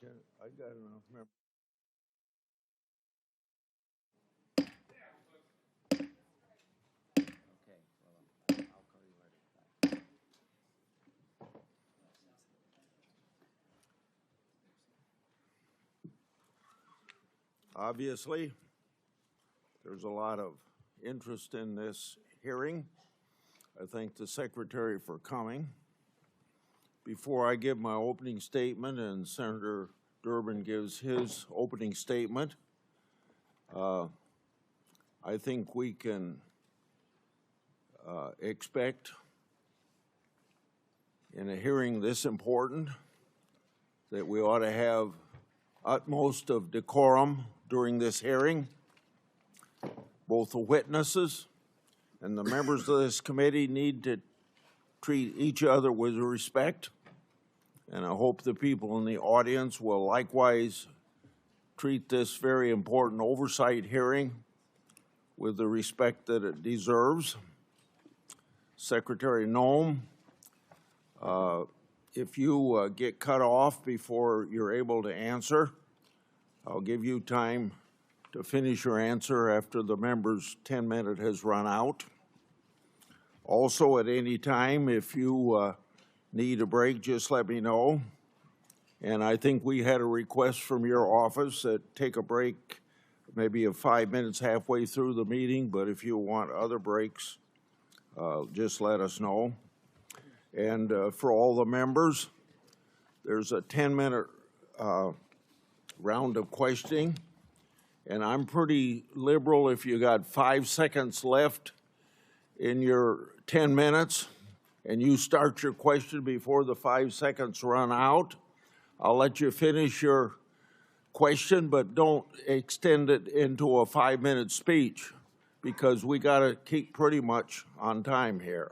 I got enough members. Okay, well, I'll call you later. Obviously, there's a lot of interest in this hearing. I thank the Secretary for coming. Before I give my opening statement and Senator Durbin gives his opening statement, I think we can expect in a hearing this important that we ought to have utmost of decorum during this hearing. Both the witnesses and the members of this committee need to treat each other with respect, and I hope the people in the audience will likewise treat this very important oversight hearing with the respect that it deserves. Secretary Noem, if you get cut off before you're able to answer, I'll give you time to finish your answer after the member's 10-minute has run out. Also, at any time, if you need a break, just let me know. And I think we had a request from your office that take a break maybe of 5 minutes halfway through the meeting, but if you want other breaks, just let us know. And for all the members, there's a 10-minute round of questioning, and I'm pretty liberal. If you got 5 seconds left in your 10 minutes and you start your question before the 5 seconds run out, I'll let you finish your question, but don't extend it into a 5-minute speech because we got to keep pretty much on time here.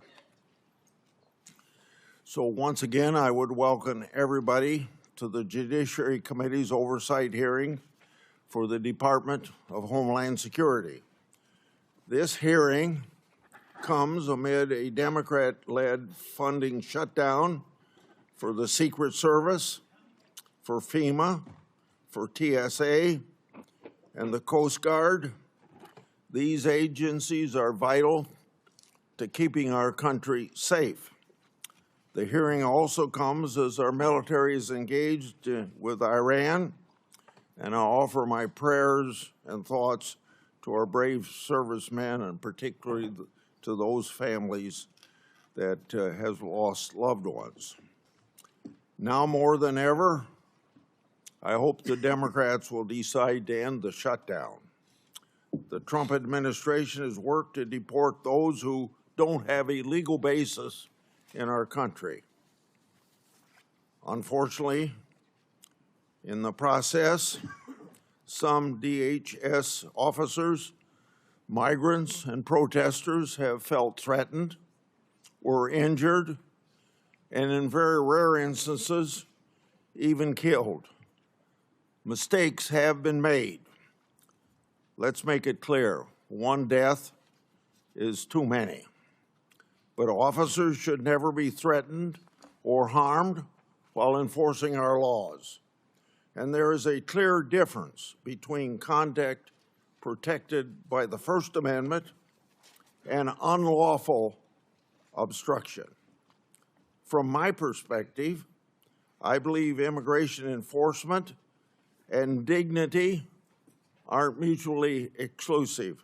So once again, I would welcome everybody to the Judiciary Committee's oversight hearing for the Department of Homeland Security. This hearing comes amid a Democrat-led funding shutdown for the Secret Service, for FEMA, for TSA, and the Coast Guard. These agencies are vital to keeping our country safe. The hearing also comes as our military is engaged with Iran, and I offer my prayers and thoughts to our brave servicemen and particularly to those families that have lost loved ones. Now more than ever, I hope the Democrats will decide to end the shutdown. The Trump administration has worked to deport those who don't have a legal basis in our country. Unfortunately, in the process, some DHS officers, migrants, and protesters have felt threatened, were injured, and in very rare instances, even killed. Mistakes have been made. Let's make it clear, one death is too many. But officers should never be threatened or harmed while enforcing our laws. And there is a clear difference between conduct protected by the First Amendment and unlawful obstruction. From my perspective, I believe immigration enforcement and dignity aren't mutually exclusive.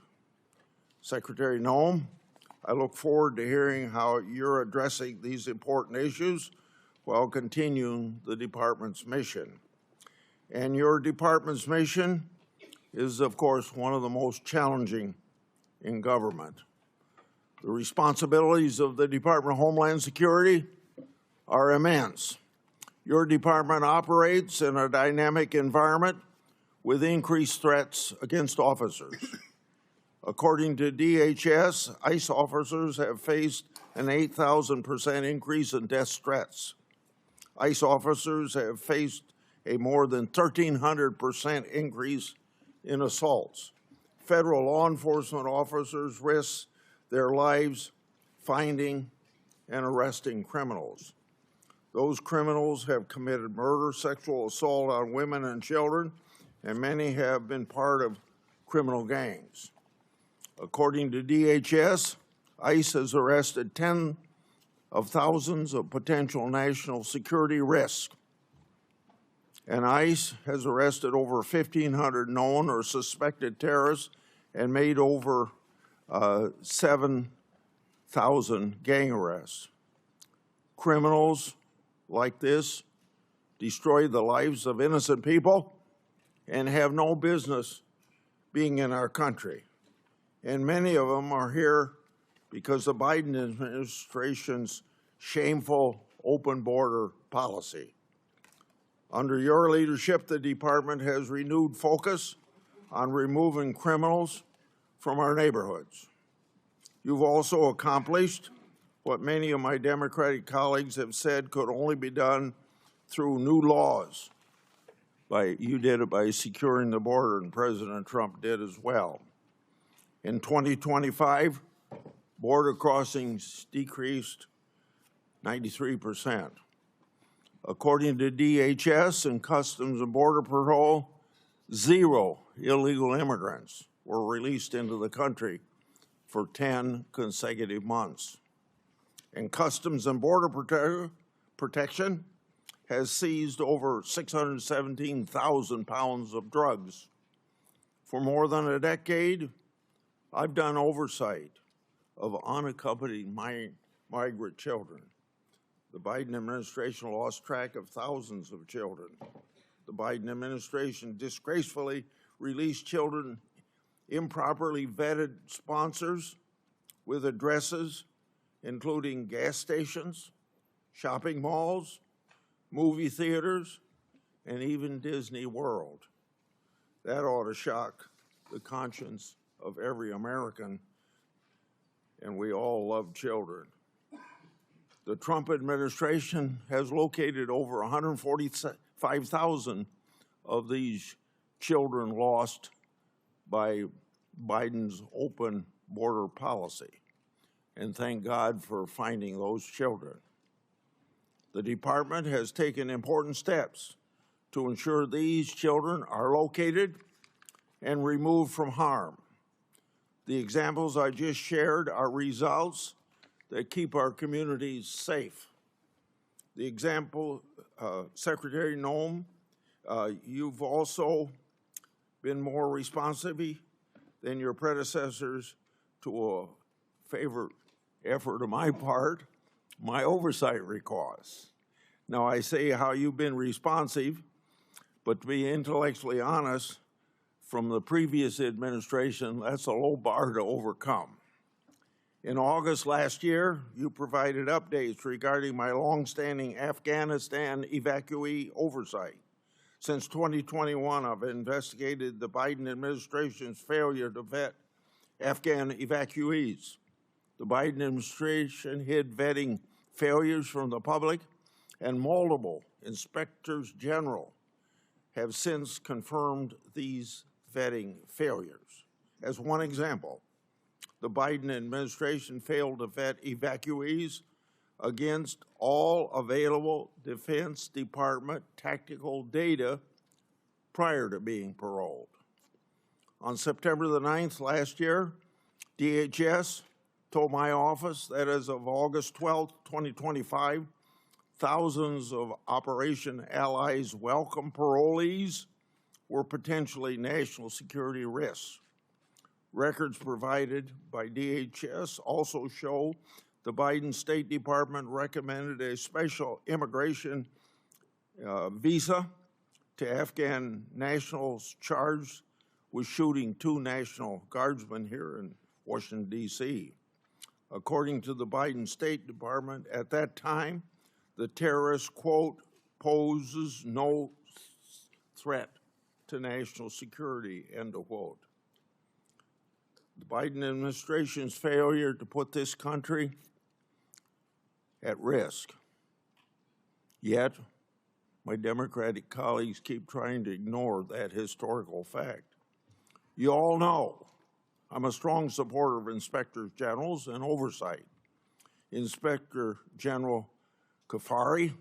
Secretary Noem, I look forward to hearing how you're addressing these important issues while continuing the department's mission. And your department's mission is, of course, one of the most challenging in government. The responsibilities of the Department of Homeland Security are immense. Your department operates in a dynamic environment with increased threats against officers. According to DHS, ICE officers have faced an 8,000% increase in death threats. ICE officers have faced a more than 1,300% increase in assaults. Federal law enforcement officers risk their lives finding and arresting criminals. Those criminals have committed murder, sexual assault on women and children, and many have been part of criminal gangs. According to DHS, ICE has arrested tens of thousands of potential national security risks, and ICE has arrested over 1,500 known or suspected terrorists and made over 7,000 gang arrests. Criminals like this destroy the lives of innocent people and have no business being in our country. And many of them are here because the Biden administration's shameful open border policy. Under your leadership, the department has renewed focus on removing criminals from our neighborhoods. You've also accomplished what many of my Democratic colleagues have said could only be done through new laws. You did it by securing the border, and President Trump did as well. In 2025, border crossings decreased 93%. According to DHS and Customs and Border Patrol, 0 illegal immigrants were released into the country for 10 consecutive months. And Customs and Border Protection has seized over 617,000 pounds of drugs. For more than a decade, I've done oversight of unaccompanied migrant children. The Biden administration lost track of thousands of children. The Biden administration disgracefully released children improperly vetted sponsors with addresses including gas stations, shopping malls, movie theaters, and even Disney World. That ought to shock the conscience of every American, and we all love children. The Trump administration has located over 145,000 of these children lost by Biden's open border policy, and thank God for finding those children. The department has taken important steps to ensure these children are located and removed from harm. The examples I just shared are results that keep our communities safe. The example, Secretary Noem, you've also been more responsive than your predecessors to a favorite effort of my part, my oversight requests. Now, I say how you've been responsive, but to be intellectually honest, from the previous administration, that's a low bar to overcome. In August last year, you provided updates regarding my longstanding Afghanistan evacuee oversight. Since 2021, I've investigated the Biden administration's failure to vet Afghan evacuees. The Biden administration hid vetting failures from the public, and multiple inspectors general have since confirmed these vetting failures. As one example, the Biden administration failed to vet evacuees against all available Defense Department tactical data prior to being paroled. On September the 9th last year, DHS told my office that as of August 12, 2025, thousands of Operation Allies welcome parolees were potentially national security risks. Records provided by DHS also show the Biden State Department recommended a special immigration visa to Afghan nationals charged with shooting 2 National Guardsmen here in Washington, D.C. According to the Biden State Department, at that time, the terrorist, quote, poses no threat to national security, end of quote. The Biden administration's failure to put this country at risk. Yet, my Democratic colleagues keep trying to ignore that historical fact. You all know I'm a strong supporter of inspectors generals and oversight. Inspector General Kafari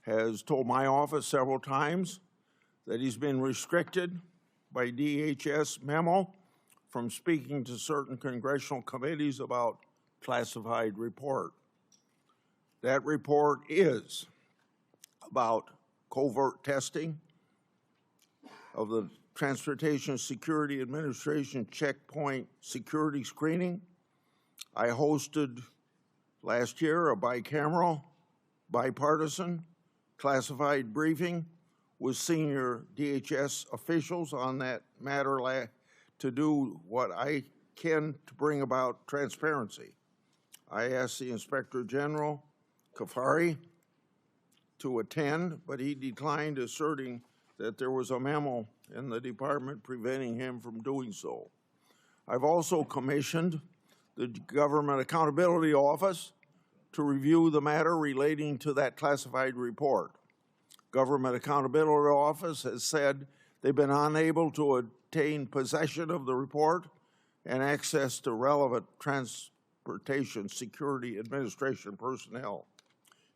has told my office several times that he's been restricted by DHS memo from speaking to certain congressional committees about classified report. That report is about covert testing of the Transportation Security Administration checkpoint security screening. I hosted last year a bicameral, bipartisan, classified briefing with senior DHS officials on that matter to do what I can to bring about transparency. I asked the Inspector General, Kafari, to attend, but he declined, asserting that there was a memo in the department preventing him from doing so. I've also commissioned the Government Accountability Office to review the matter relating to that classified report. Government Accountability Office has said they've been unable to obtain possession of the report and access to relevant Transportation Security Administration personnel.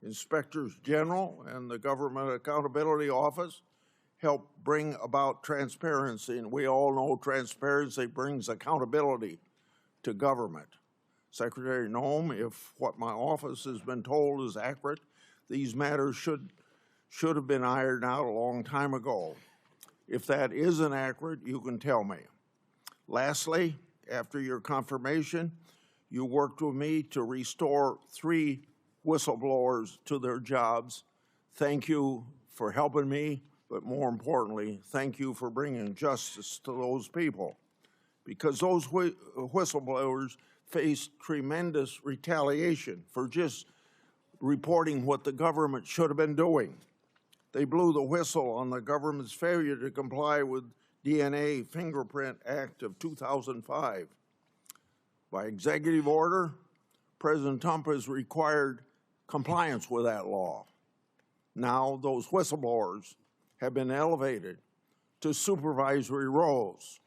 Inspectors General and the Government Accountability Office help bring about transparency, and we all know transparency brings accountability to government. Secretary Noem, if what my office has been told is accurate, these matters should have been ironed out a long time ago. If that isn't accurate, you can tell me. Lastly, after your confirmation, you worked with me to restore 3 whistleblowers to their jobs. Thank you for helping me, but more importantly, thank you for bringing justice to those people, because those whistleblowers faced tremendous retaliation for just reporting what the government should have been doing. They blew the whistle on the government's failure to comply with DNA Fingerprint Act of 2005. By executive order, President Trump has required compliance with that law. Now those whistleblowers have been elevated to supervisory roles.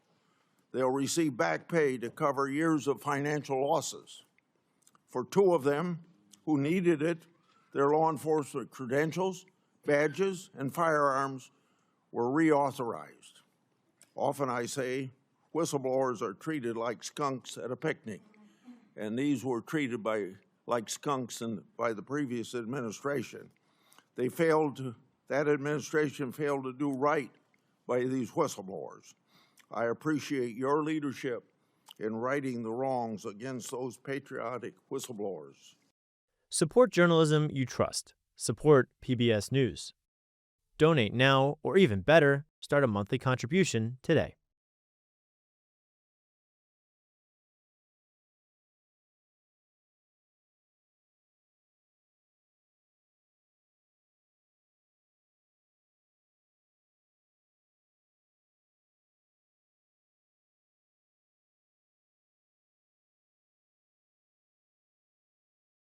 They'll receive back pay to cover years of financial losses. For 2 of them who needed it, their law enforcement credentials, badges, and firearms were reauthorized. Often I say whistleblowers are treated like skunks at a picnic, and these were treated like skunks by the previous administration. That administration failed to do right by these whistleblowers. I appreciate your leadership in righting the wrongs against those patriotic whistleblowers. Support journalism you trust. Support PBS News. Donate now, or even better, start a monthly contribution today.